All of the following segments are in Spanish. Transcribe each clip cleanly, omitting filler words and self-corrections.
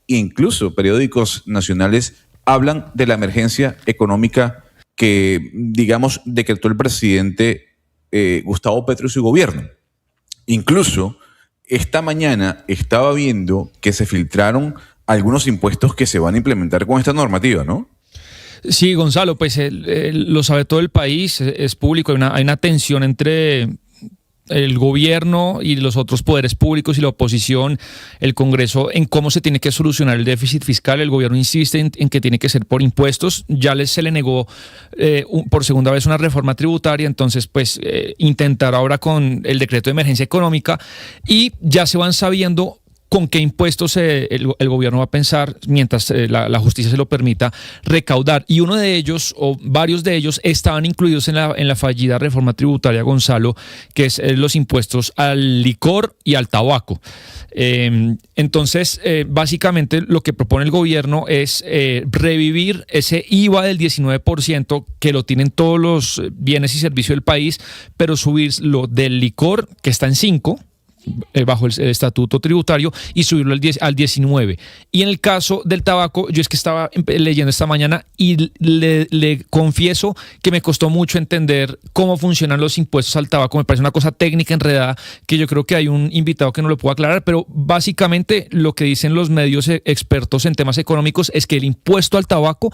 e incluso periódicos nacionales hablan de la emergencia económica que, digamos, decretó el presidente Gustavo Petro y su gobierno. Incluso esta mañana estaba viendo que se filtraron algunos impuestos que se van a implementar con esta normativa, ¿no? Sí, Gonzalo, pues lo sabe todo el país, es público, hay una tensión entre el gobierno y los otros poderes públicos y la oposición, el Congreso, en cómo se tiene que solucionar el déficit fiscal. El gobierno insiste en que tiene que ser por impuestos. Ya se le negó por segunda vez una reforma tributaria, entonces pues intentar ahora con el decreto de emergencia económica, y ya se van sabiendo con qué impuestos el gobierno va a pensar, mientras la justicia se lo permita, recaudar. Y uno de ellos, o varios de ellos, estaban incluidos en la fallida reforma tributaria, Gonzalo, que es los impuestos al licor y al tabaco. Entonces, básicamente lo que propone el gobierno es revivir ese IVA del 19% que lo tienen todos los bienes y servicios del país, pero subirlo del licor, que está en 5%, bajo el estatuto tributario, y subirlo al 19%. Y en el caso del tabaco, yo es que estaba leyendo esta mañana y le confieso que me costó mucho entender cómo funcionan los impuestos al tabaco. Me parece una cosa técnica enredada que yo creo que hay un invitado que no lo puedo aclarar, pero básicamente lo que dicen los medios expertos en temas económicos es que el impuesto al tabaco,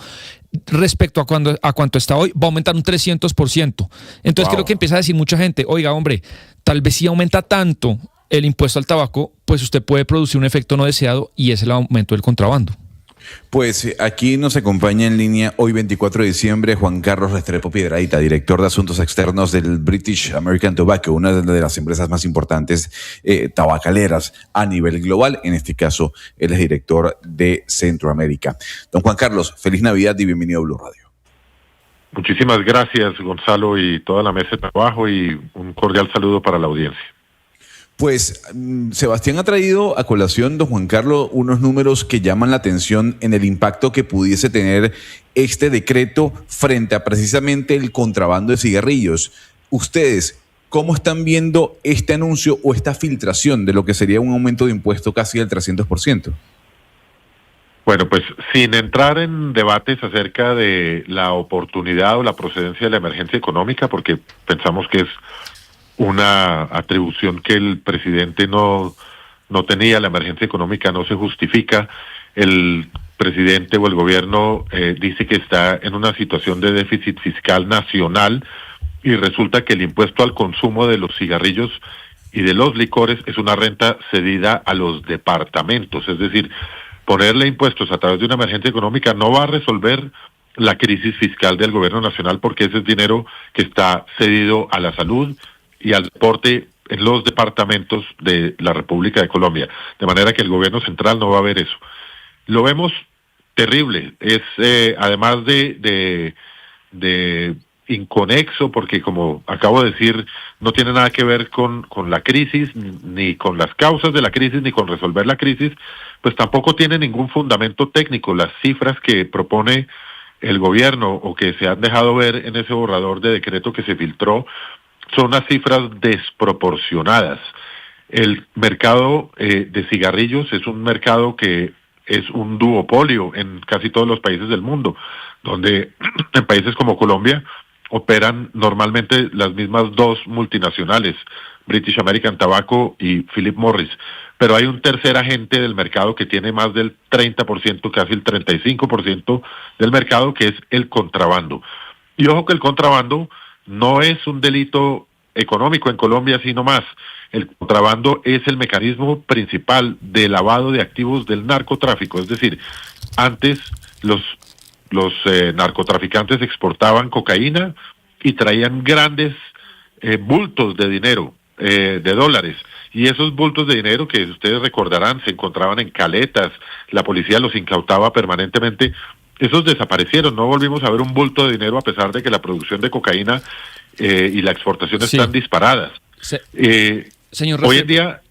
respecto a cuánto está hoy, va a aumentar un 300%. Entonces, creo que empieza a decir mucha gente, oiga, hombre, tal vez si aumenta tanto el impuesto al tabaco, pues usted puede producir un efecto no deseado, y es el aumento del contrabando. Pues aquí nos acompaña en línea hoy 24 de diciembre Juan Carlos Restrepo Piedrahita, director de Asuntos Externos del British American Tobacco, una de las empresas más importantes tabacaleras a nivel global. En este caso, él es director de Centroamérica. Don Juan Carlos, feliz Navidad y bienvenido a Blue Radio. Muchísimas gracias, Gonzalo, y toda la mesa de trabajo, y un cordial saludo para la audiencia. Pues Sebastián ha traído a colación, don Juan Carlos, unos números que llaman la atención en el impacto que pudiese tener este decreto frente a precisamente el contrabando de cigarrillos. Ustedes, ¿cómo están viendo este anuncio o esta filtración de lo que sería un aumento de impuesto casi del 300%? Bueno, pues sin entrar en debates acerca de la oportunidad o la procedencia de la emergencia económica, porque pensamos que es una atribución que el presidente no tenía, la emergencia económica no se justifica. El presidente o el gobierno dice que está en una situación de déficit fiscal nacional, y resulta que el impuesto al consumo de los cigarrillos y de los licores es una renta cedida a los departamentos. Es decir, ponerle impuestos a través de una emergencia económica no va a resolver la crisis fiscal del gobierno nacional, porque ese es dinero que está cedido a la salud y al deporte en los departamentos de la República de Colombia. De manera que el gobierno central no va a ver eso. Lo vemos terrible. Es además de inconexo, porque como acabo de decir, no tiene nada que ver con la crisis, ni con las causas de la crisis, ni con resolver la crisis, pues tampoco tiene ningún fundamento técnico. Las cifras que propone el gobierno, o que se han dejado ver en ese borrador de decreto que se filtró, son unas cifras desproporcionadas. El mercado de cigarrillos es un mercado que es un duopolio en casi todos los países del mundo, donde en países como Colombia operan normalmente las mismas dos multinacionales, British American Tobacco y Philip Morris, pero hay un tercer agente del mercado que tiene más del 30%, casi el 35% del mercado, que es el contrabando. Y ojo que el contrabando no es un delito económico en Colombia, sino más. El contrabando es el mecanismo principal de lavado de activos del narcotráfico. Es decir, antes los narcotraficantes exportaban cocaína y traían grandes bultos de dinero, de dólares. Y esos bultos de dinero, que ustedes recordarán, se encontraban en caletas, la policía los incautaba permanentemente. Esos desaparecieron, no volvimos a ver un bulto de dinero, a pesar de que la producción de cocaína y la exportación están disparadas. Señor hoy en día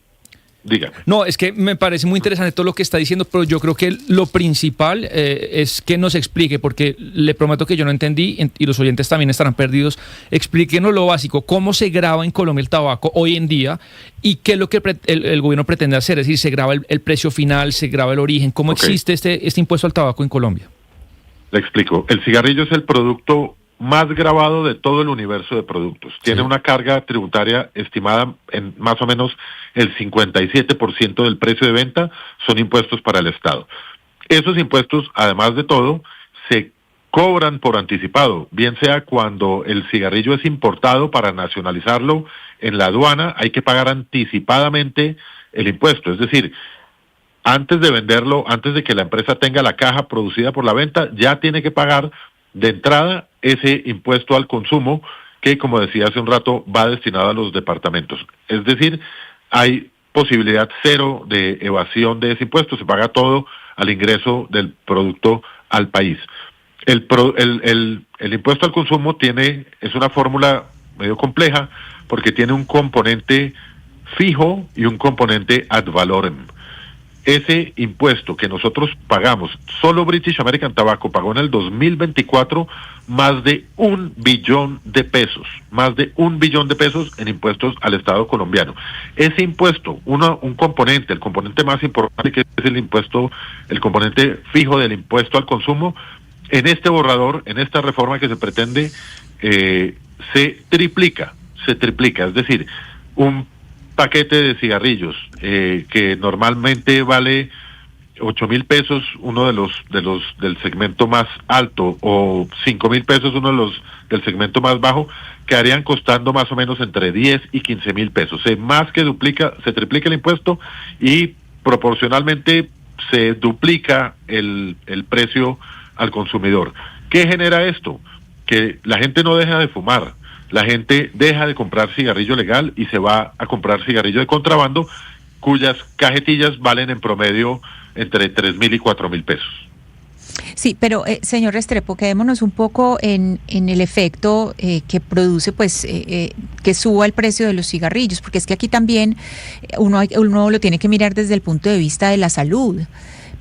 Dígame. No, es que me parece muy interesante todo lo que está diciendo, pero yo creo que lo principal es que nos explique, porque le prometo que yo no entendí y los oyentes también estarán perdidos. Explíquenos lo básico, cómo se graba en Colombia el tabaco hoy en día y qué es lo que el gobierno pretende hacer. Es decir, se graba el precio final, se graba el origen. ¿Cómo existe este impuesto al tabaco en Colombia? Le explico. El cigarrillo es el producto más grabado de todo el universo de productos. Tiene una carga tributaria estimada en más o menos el 57% del precio de venta son impuestos para el Estado. Esos impuestos, además de todo, se cobran por anticipado, bien sea cuando el cigarrillo es importado para nacionalizarlo en la aduana, hay que pagar anticipadamente el impuesto. Es decir, antes de venderlo, antes de que la empresa tenga la caja producida por la venta, ya tiene que pagar de entrada ese impuesto al consumo que, como decía hace un rato, va destinado a los departamentos. Es decir, hay posibilidad cero de evasión de ese impuesto, se paga todo al ingreso del producto al país. El impuesto al consumo es una fórmula medio compleja porque tiene un componente fijo y un componente ad valorem. Ese impuesto que nosotros pagamos, solo British American Tobacco pagó en el 2024 más de $1 billón, más de $1 billón en impuestos al Estado colombiano. Ese impuesto, un componente, el componente más importante que es el componente fijo del impuesto al consumo, en este borrador, en esta reforma que se pretende, se triplica, es decir, un paquete de cigarrillos que normalmente vale 8,000 pesos, uno del segmento más alto, o 5,000 pesos, uno del segmento más bajo, quedarían costando más o menos entre 10 y 15,000 pesos. Se triplica el impuesto y proporcionalmente se duplica el precio al consumidor. ¿Qué genera esto? Que la gente no deja de fumar. La gente deja de comprar cigarrillo legal y se va a comprar cigarrillo de contrabando, cuyas cajetillas valen en promedio entre 3,000 y 4,000 pesos. Sí, pero señor Restrepo, quedémonos un poco en el efecto que produce que suba el precio de los cigarrillos, porque es que aquí también uno lo tiene que mirar desde el punto de vista de la salud,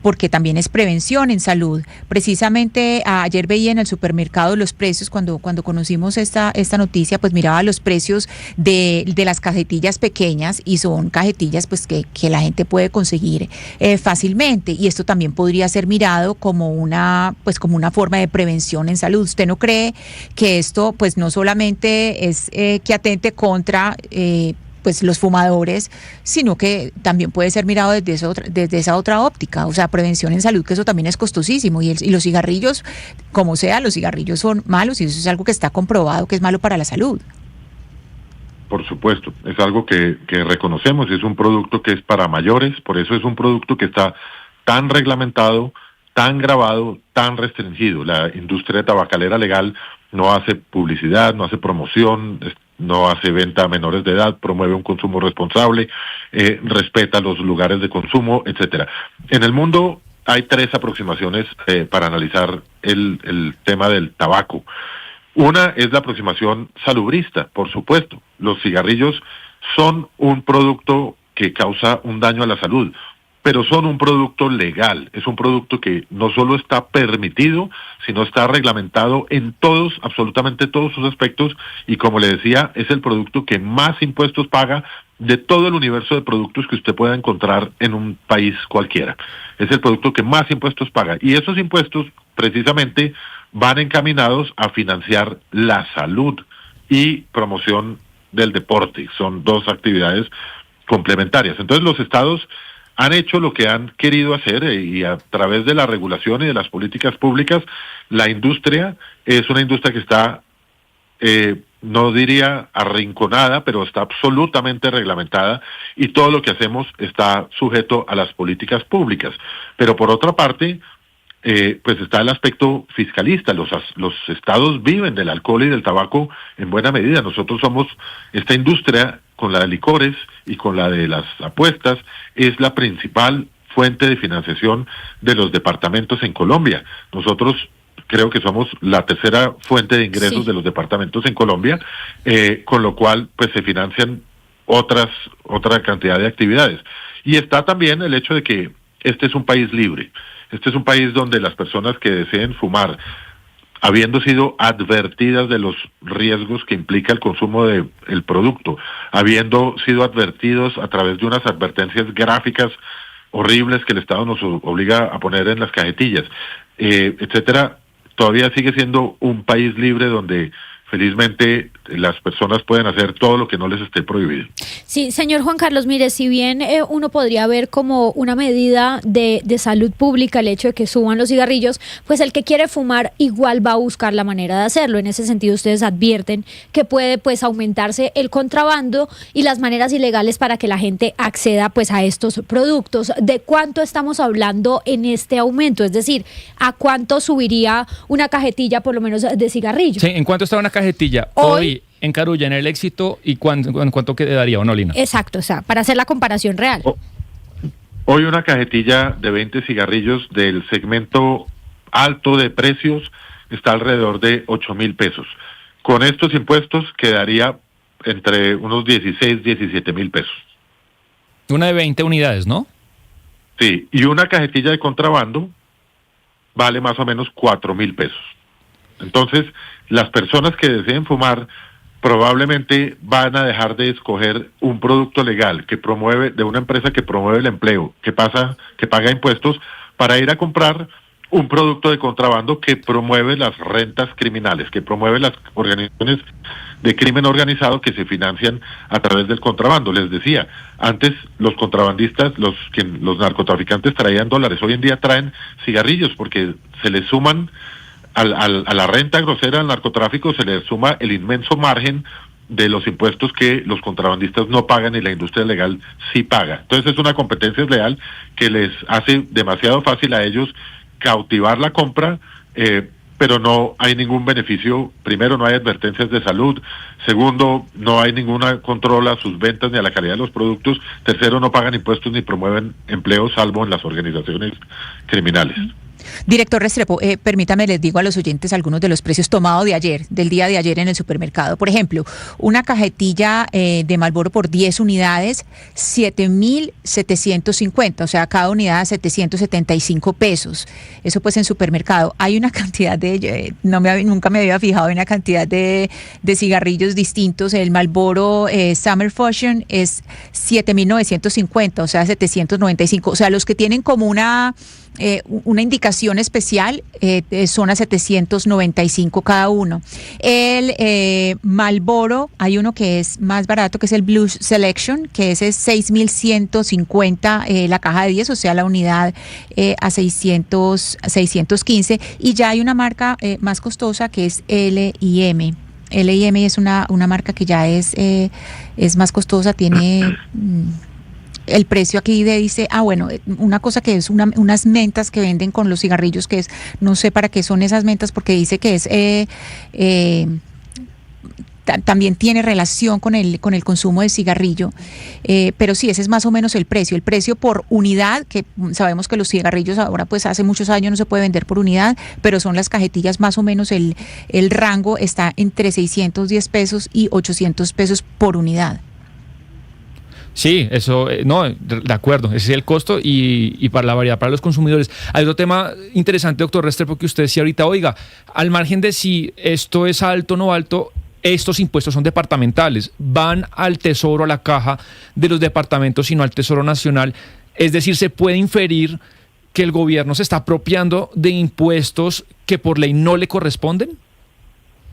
porque también es prevención en salud. Precisamente ayer veía en el supermercado los precios, cuando conocimos esta noticia, pues miraba los precios de las cajetillas pequeñas, y son cajetillas pues que la gente puede conseguir fácilmente, y esto también podría ser mirado como una forma de prevención en salud. ¿Usted no cree que esto pues no solamente es que atente contra pues los fumadores, sino que también puede ser mirado desde esa otra óptica, o sea, prevención en salud, que eso también es costosísimo, y los cigarrillos, como sea, los cigarrillos son malos, y eso es algo que está comprobado que es malo para la salud? Por supuesto, es algo que reconocemos, es un producto que es para mayores, por eso es un producto que está tan reglamentado, tan grabado, tan restringido. La industria tabacalera legal no hace publicidad, no hace promoción, no hace venta a menores de edad, promueve un consumo responsable, respeta los lugares de consumo, etcétera. En el mundo hay 3 aproximaciones para analizar el tema del tabaco. Una es la aproximación salubrista, por supuesto. Los cigarrillos son un producto que causa un daño a la salud, pero son un producto legal, es un producto que no solo está permitido, sino está reglamentado en absolutamente todos sus aspectos, y como le decía, es el producto que más impuestos paga de todo el universo de productos que usted pueda encontrar en un país cualquiera. Es el producto que más impuestos paga, y esos impuestos precisamente van encaminados a financiar la salud y promoción del deporte. Son 2 actividades complementarias. Entonces los estados han hecho lo que han querido hacer, y a través de la regulación y de las políticas públicas, la industria es una industria que está, no diría arrinconada, pero está absolutamente reglamentada, y todo lo que hacemos está sujeto a las políticas públicas. Pero por otra parte, pues está el aspecto fiscalista. Los estados viven del alcohol y del tabaco en buena medida. Nosotros somos esta industria, con la de licores y con la de las apuestas, es la principal fuente de financiación de los departamentos en Colombia. Nosotros creo que somos la tercera fuente de ingresos de los departamentos en Colombia, con lo cual pues se financian otra cantidad de actividades. Y está también el hecho de que este es un país libre. Este es un país donde las personas que deseen fumar, habiendo sido advertidas de los riesgos que implica el consumo del producto, habiendo sido advertidos a través de unas advertencias gráficas horribles que el Estado nos obliga a poner en las cajetillas, etcétera, todavía sigue siendo un país libre donde felizmente las personas pueden hacer todo lo que no les esté prohibido. Sí, señor Juan Carlos, mire, si bien uno podría ver como una medida de salud pública el hecho de que suban los cigarrillos, pues el que quiere fumar igual va a buscar la manera de hacerlo. En ese sentido, ustedes advierten que puede pues aumentarse el contrabando y las maneras ilegales para que la gente acceda pues a estos productos. ¿De cuánto estamos hablando en este aumento? Es decir, ¿a cuánto subiría una cajetilla por lo menos de cigarrillos? Sí, ¿en cuánto está una cajetilla hoy en Carulla, en el Éxito, y cuánto quedaría, ¿o no, Lina? Exacto, o sea, para hacer la comparación real. Hoy una cajetilla de 20 cigarrillos del segmento alto de precios está alrededor de 8,000 pesos. Con estos impuestos quedaría entre unos 16, 17 mil pesos. Una de 20 unidades, ¿no? Sí, y una cajetilla de contrabando vale más o menos 4,000 pesos. Entonces, las personas que deseen fumar probablemente van a dejar de escoger un producto legal que promueve, de una empresa que promueve el empleo, que paga impuestos, para ir a comprar un producto de contrabando que promueve las rentas criminales, que promueve las organizaciones de crimen organizado que se financian a través del contrabando. Les decía, antes los contrabandistas, los narcotraficantes traían dólares, hoy en día traen cigarrillos porque se les suman a la renta grosera del narcotráfico, se le suma el inmenso margen de los impuestos que los contrabandistas no pagan y la industria legal sí paga. Entonces es una competencia desleal que les hace demasiado fácil a ellos cautivar la compra, pero no hay ningún beneficio. Primero, no hay advertencias de salud. Segundo, no hay ningún control a sus ventas ni a la calidad de los productos. Tercero, no pagan impuestos ni promueven empleo, salvo en las organizaciones criminales. Director Restrepo, permítame, les digo a los oyentes algunos de los precios tomados de ayer, del día de ayer en el supermercado. Por ejemplo, una cajetilla de Marlboro por 10 unidades, 7,750, o sea, cada unidad 775 pesos. Eso pues en supermercado. Hay una cantidad nunca me había fijado en una cantidad de cigarrillos distintos. El Marlboro Summer Fusion es 7,950, o sea, 795. O sea, los que tienen como una indicación especial son a 795 cada uno. El Marlboro, hay uno que es más barato, que es el Blue Selection, que ese es 6,150 la caja de 10, o sea, la unidad a 615. Y ya hay una marca más costosa que es L&M. L&M es una marca que ya es más costosa, tiene... El precio aquí dice, bueno, una cosa que es unas mentas que venden con los cigarrillos, que es, no sé para qué son esas mentas, porque dice que es también tiene relación con el consumo de cigarrillo, pero sí, ese es más o menos el precio por unidad, que sabemos que los cigarrillos ahora pues hace muchos años no se puede vender por unidad, pero son las cajetillas más o menos el rango está entre 610 pesos y 800 pesos por unidad. Sí, eso, no, de acuerdo, ese es el costo y para la variedad para los consumidores. Hay otro tema interesante, doctor Restrepo, que usted decía ahorita, oiga, al margen de si esto es alto o no alto, estos impuestos son departamentales, van al tesoro, a la caja de los departamentos, sino al Tesoro Nacional. Es decir, se puede inferir que el gobierno se está apropiando de impuestos que por ley no le corresponden.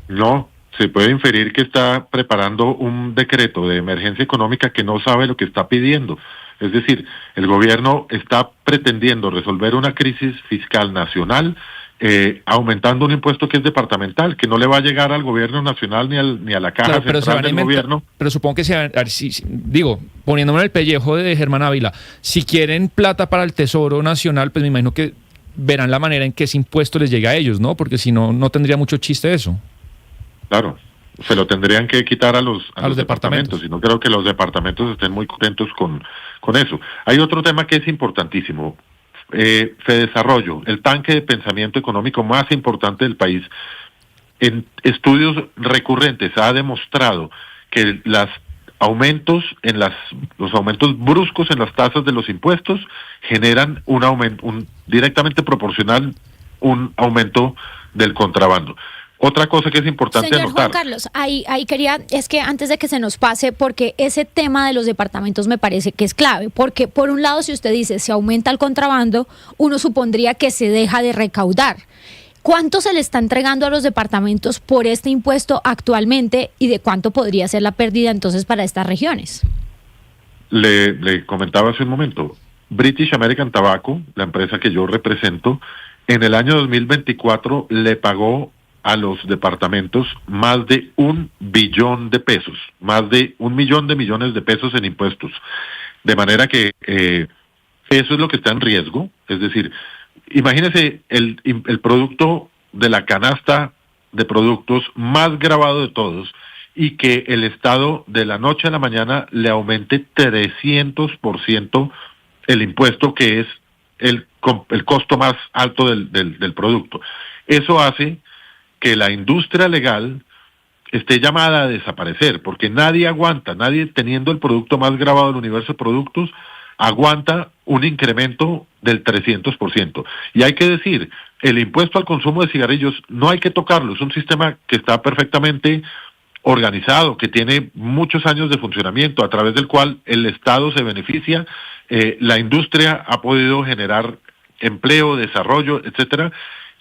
No. Se puede inferir que está preparando un decreto de emergencia económica que no sabe lo que está pidiendo. Es decir, el gobierno está pretendiendo resolver una crisis fiscal nacional aumentando un impuesto que es departamental, que no le va a llegar al gobierno nacional ni a la caja central del gobierno. Pero supongo que poniéndome en el pellejo de Germán Ávila, si quieren plata para el Tesoro Nacional, pues me imagino que verán la manera en que ese impuesto les llega a ellos, ¿no? Porque si no, no tendría mucho chiste eso. Claro, se lo tendrían que quitar a los departamentos, y no creo que los departamentos estén muy contentos con eso. Hay otro tema que es importantísimo, Fedesarrollo, el tanque de pensamiento económico más importante del país. En estudios recurrentes ha demostrado que las aumentos los aumentos bruscos en las tasas de los impuestos generan un aumento, directamente proporcional, un aumento del contrabando. Otra cosa que es importante Señor anotar. Juan Carlos, ahí quería, es que antes de que se nos pase, porque ese tema de los departamentos me parece que es clave, porque por un lado, si usted dice se aumenta el contrabando, uno supondría que se deja de recaudar. ¿Cuánto se le está entregando a los departamentos por este impuesto actualmente y de cuánto podría ser la pérdida entonces para estas regiones? Le comentaba hace un momento, British American Tobacco, la empresa que yo represento, en el año 2024 le pagó a los departamentos más de $1 billón, más de 1 millón de millones de pesos en impuestos. De manera que eso es lo que está en riesgo. Es decir, imagínese el producto de la canasta de productos más gravado de todos y que el Estado de la noche a la mañana le aumente 300% el impuesto, que es el costo más alto del producto. Eso hace que la industria legal esté llamada a desaparecer, porque nadie teniendo el producto más gravado del universo de productos, aguanta un incremento del 300%. Y hay que decir, el impuesto al consumo de cigarrillos no hay que tocarlo, es un sistema que está perfectamente organizado, que tiene muchos años de funcionamiento, a través del cual el Estado se beneficia, la industria ha podido generar empleo, desarrollo, etcétera,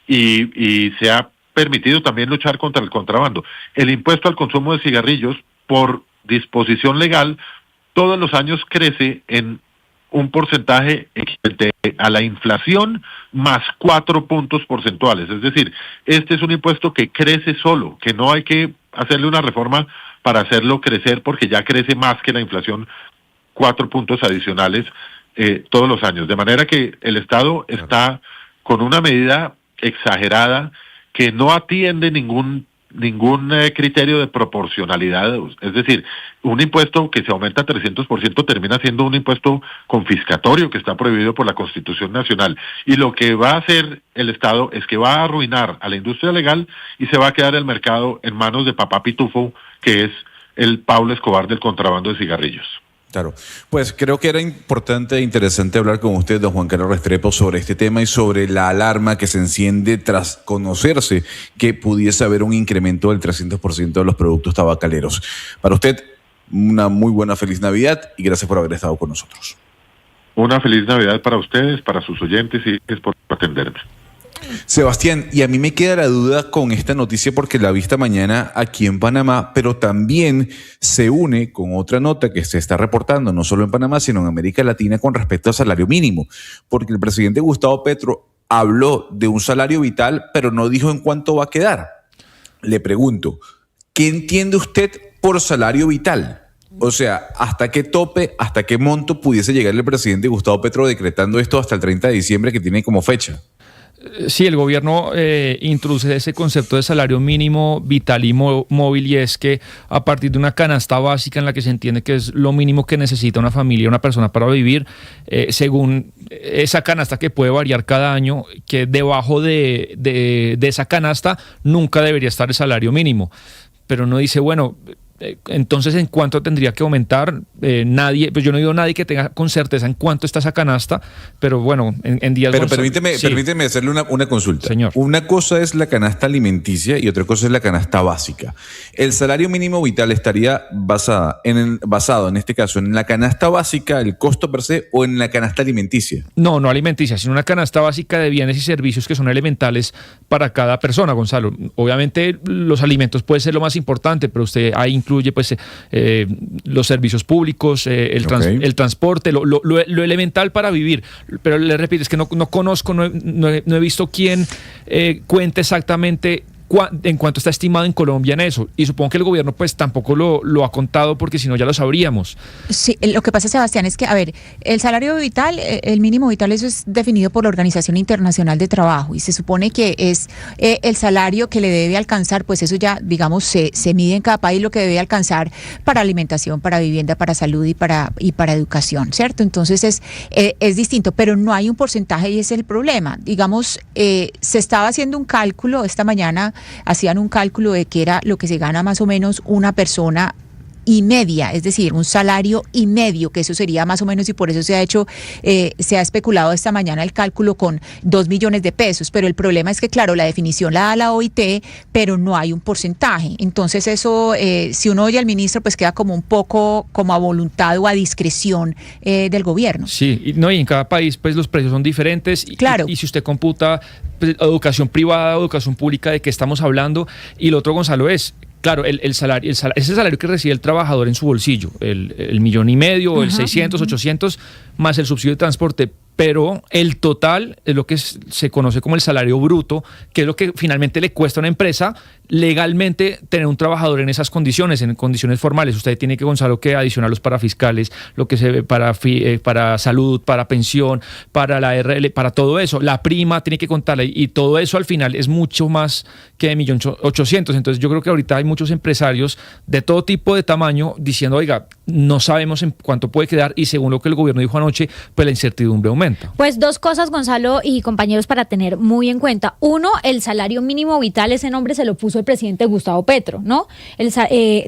y se ha permitido también luchar contra el contrabando. El impuesto al consumo de cigarrillos, por disposición legal, todos los años crece en un porcentaje equivalente a la inflación más 4 puntos porcentuales. Es decir, este es un impuesto que crece solo, que no hay que hacerle una reforma para hacerlo crecer, porque ya crece más que la inflación, 4 puntos adicionales todos los años. De manera que el Estado está con una medida exagerada que no atiende ningún criterio de proporcionalidad. Es decir, un impuesto que se aumenta 300% termina siendo un impuesto confiscatorio que está prohibido por la Constitución Nacional. Y lo que va a hacer el Estado es que va a arruinar a la industria legal y se va a quedar el mercado en manos de Papá Pitufo, que es el Pablo Escobar del contrabando de cigarrillos. Claro, pues creo que era importante e interesante hablar con usted, don Juan Carlos Restrepo, sobre este tema y sobre la alarma que se enciende tras conocerse que pudiese haber un incremento del 300% de los productos tabacaleros. Para usted, una muy buena feliz Navidad y gracias por haber estado con nosotros. Una feliz Navidad para ustedes, para sus oyentes, y gracias por atenderme. Sebastián, y a mí me queda la duda con esta noticia porque la vi esta mañana aquí en Panamá, pero también se une con otra nota que se está reportando no solo en Panamá, sino en América Latina con respecto al salario mínimo, porque el presidente Gustavo Petro habló de un salario vital, pero no dijo en cuánto va a quedar. Le pregunto, ¿qué entiende usted por salario vital? O sea, ¿hasta qué tope, hasta qué monto pudiese llegar el presidente Gustavo Petro decretando esto hasta el 30 de diciembre que tiene como fecha? Sí, el gobierno introduce ese concepto de salario mínimo vital y móvil, y es que a partir de una canasta básica en la que se entiende que es lo mínimo que necesita una familia, una persona para vivir, según esa canasta que puede variar cada año, que debajo de esa canasta nunca debería estar el salario mínimo. Pero uno dice, bueno, entonces, ¿en cuánto tendría que aumentar? Nadie, pues yo no he oído a nadie que tenga con certeza en cuánto está esa canasta, pero bueno, en días... Pero permíteme hacerle una consulta. Señor. Una cosa es la canasta alimenticia y otra cosa es la canasta básica. ¿El salario mínimo vital estaría basado en este caso en la canasta básica, el costo per se, o en la canasta alimenticia? No alimenticia, sino una canasta básica de bienes y servicios que son elementales para cada persona, Gonzalo. Obviamente los alimentos puede ser lo más importante, pero usted ahí incluye pues los servicios públicos, el transporte, lo elemental para vivir. Pero le repito, es que no conozco, no he visto quién cuente exactamente en cuánto está estimado en Colombia en eso. Y supongo que el gobierno pues tampoco lo ha contado, porque si no ya lo sabríamos. Sí, lo que pasa, Sebastián, es que, a ver, el salario vital, el mínimo vital, eso es definido por la Organización Internacional de Trabajo y se supone que es el salario que le debe alcanzar, pues eso ya, digamos, se mide en cada país lo que debe alcanzar para alimentación, para vivienda, para salud y para educación, ¿cierto? Entonces es distinto, pero no hay un porcentaje y ese es el problema. Digamos, se estaba haciendo un cálculo esta mañana, hacían un cálculo de que era lo que se gana más o menos una persona y media, es decir, un salario y medio, que eso sería más o menos, y por eso se ha hecho, se ha especulado esta mañana el cálculo con 2 millones de pesos, pero el problema es que, claro, la definición la da la OIT, pero no hay un porcentaje. Entonces eso, si uno oye al ministro, pues queda como un poco como a voluntad o a discreción del gobierno. Sí, y en cada país pues los precios son diferentes, claro. y si usted computa pues, educación privada, educación pública, ¿de qué estamos hablando? Y lo otro, Gonzalo, es... Claro, ese salario que recibe el trabajador en su bolsillo, el 1,5 millones, o el 600, 800, más el subsidio de transporte, pero el total es lo que se conoce como el salario bruto, que es lo que finalmente le cuesta a una empresa legalmente tener un trabajador en esas condiciones, en condiciones formales. Usted tiene que, Gonzalo, que adicionar los parafiscales, lo que se ve para salud, para pensión, para la RL, para todo eso. La prima tiene que contarla, y todo eso al final es mucho más que 1,800,000. Entonces yo creo que ahorita hay muchos empresarios de todo tipo de tamaño diciendo, oiga, no sabemos en cuánto puede quedar, y según lo que el gobierno dijo anoche, pues la incertidumbre aumenta. Pues dos cosas, Gonzalo y compañeros, para tener muy en cuenta. Uno, el salario mínimo vital, ese nombre se lo puso el presidente Gustavo Petro, ¿no?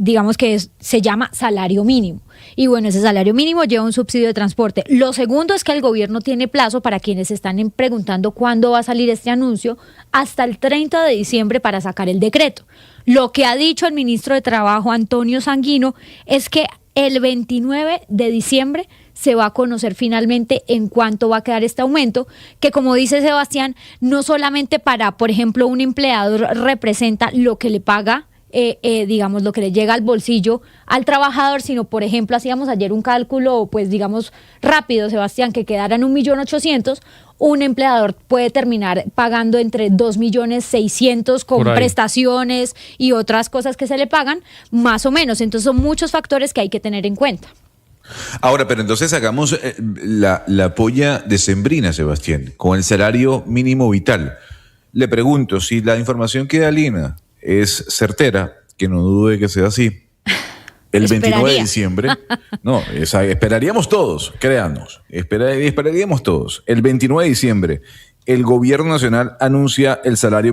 Digamos que se llama salario mínimo. Y bueno, ese salario mínimo lleva un subsidio de transporte. Lo segundo es que el gobierno tiene plazo, para quienes están preguntando cuándo va a salir este anuncio, hasta el 30 de diciembre para sacar el decreto. Lo que ha dicho el ministro de Trabajo, Antonio Sanguino, es que el 29 de diciembre se va a conocer finalmente en cuánto va a quedar este aumento, que, como dice Sebastián, no solamente para, por ejemplo, un empleador representa lo que le paga, digamos, lo que le llega al bolsillo al trabajador, sino, por ejemplo, hacíamos ayer un cálculo, pues digamos, rápido, Sebastián, que quedaran 1,800,000, un empleador puede terminar pagando entre 2,600,000 con prestaciones y otras cosas que se le pagan, más o menos. Entonces son muchos factores que hay que tener en cuenta. Ahora, pero entonces hagamos la polla decembrina, Sebastián, con el salario mínimo vital. Le pregunto, si la información que da Lina es certera, que no dude que sea así, el 29 de diciembre, esperaríamos todos, créanos, esperaríamos todos, el 29 de diciembre, el gobierno nacional anuncia el salario mínimo